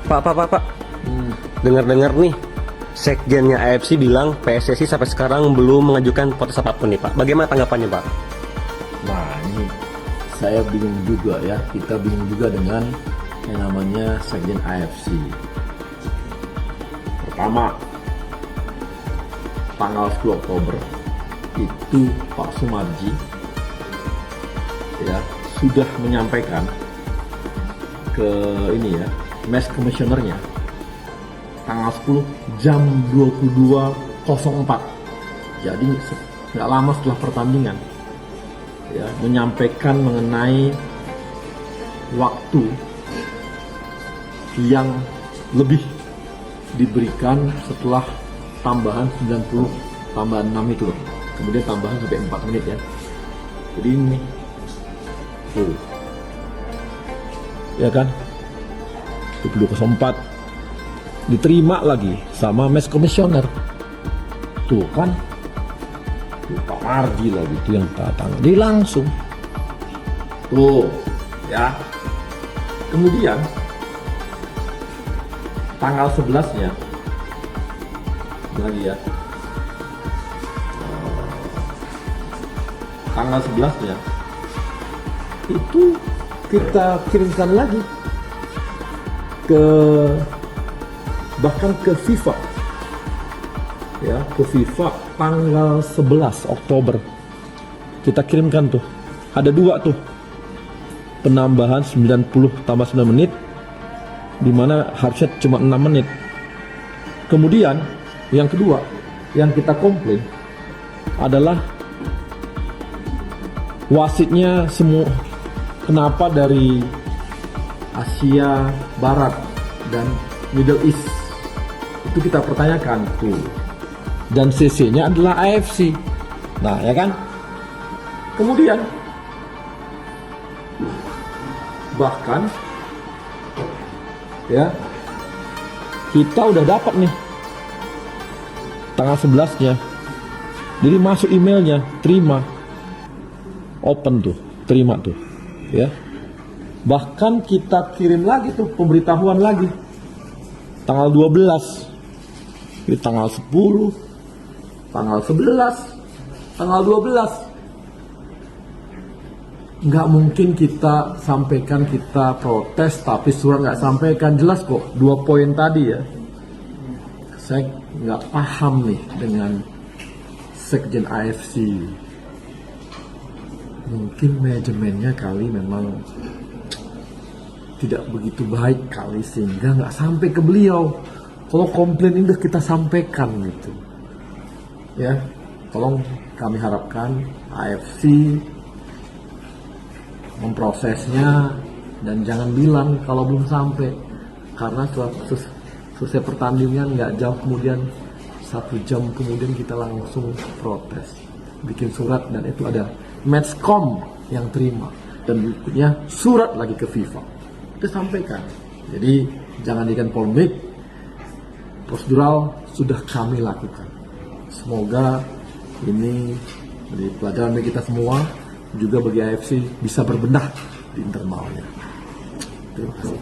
Pak. Dengar-dengar nih, sekjennya AFC bilang PSSI sampai sekarang belum mengajukan protes apapun nih Pak. Bagaimana tanggapannya Pak? Nah ini saya bingung juga ya, kita bingung juga dengan yang namanya sekjen AFC. Pertama, tanggal 10 Oktober itu Pak Sumarji ya sudah menyampaikan ke ini ya, Mass Commissioner-nya tanggal 10 jam 22.04. Jadi nggak lama setelah pertandingan ya, menyampaikan mengenai waktu yang lebih diberikan setelah tambahan 90 tambahan 6 itu loh. Kemudian tambahan sampai 4 menit ya. Jadi ini tuh ya kan 22.04 diterima lagi sama Mass Commissioner tuh kan tuh, Pak Marji lagi itu yang datang jadi langsung tuh ya. Kemudian tanggal 11 nya lagi ya, tanggal 11 nya itu kita kirimkan lagi ke bahkan ke FIFA ya, ke FIFA tanggal 11 Oktober kita kirimkan tuh, ada dua tuh penambahan 90 tambah 9 menit dimana harusnya cuma 6 menit. Kemudian yang kedua yang kita komplain adalah wasitnya semua, kenapa dari Asia Barat dan Middle East itu kita pertanyakan tuh, dan CC-nya adalah AFC. Nah ya kan, kemudian bahkan ya kita udah dapat nih tanggal 11 nya, jadi masuk emailnya, terima, open tuh, terima tuh ya. Bahkan kita kirim lagi tuh pemberitahuan lagi tanggal 12, jadi tanggal 10, tanggal 11, tanggal 12. Nggak mungkin kita sampaikan kita protes tapi surat nggak sampaikan, jelas kok 2 poin tadi ya. Saya nggak paham nih dengan sekjen AFC. Mungkin manajemennya kali memang tidak begitu baik kali sehingga nggak sampai ke beliau. Kalau komplain ini udah kita sampaikan gitu ya. Tolong kami harapkan AFC memprosesnya dan jangan bilang kalau belum sampai, karena selesai pertandingan nggak jauh kemudian, 1 jam kemudian kita langsung protes, bikin surat, dan itu ada Matchcom yang terima dan berikutnya surat lagi ke FIFA, kita sampaikan. Jadi jangan jadikan polemik, prosedural sudah kami lakukan. Semoga ini menjadi pelajaran bagi kita semua, juga bagi AFC bisa berbenah di internalnya. Terima kasih.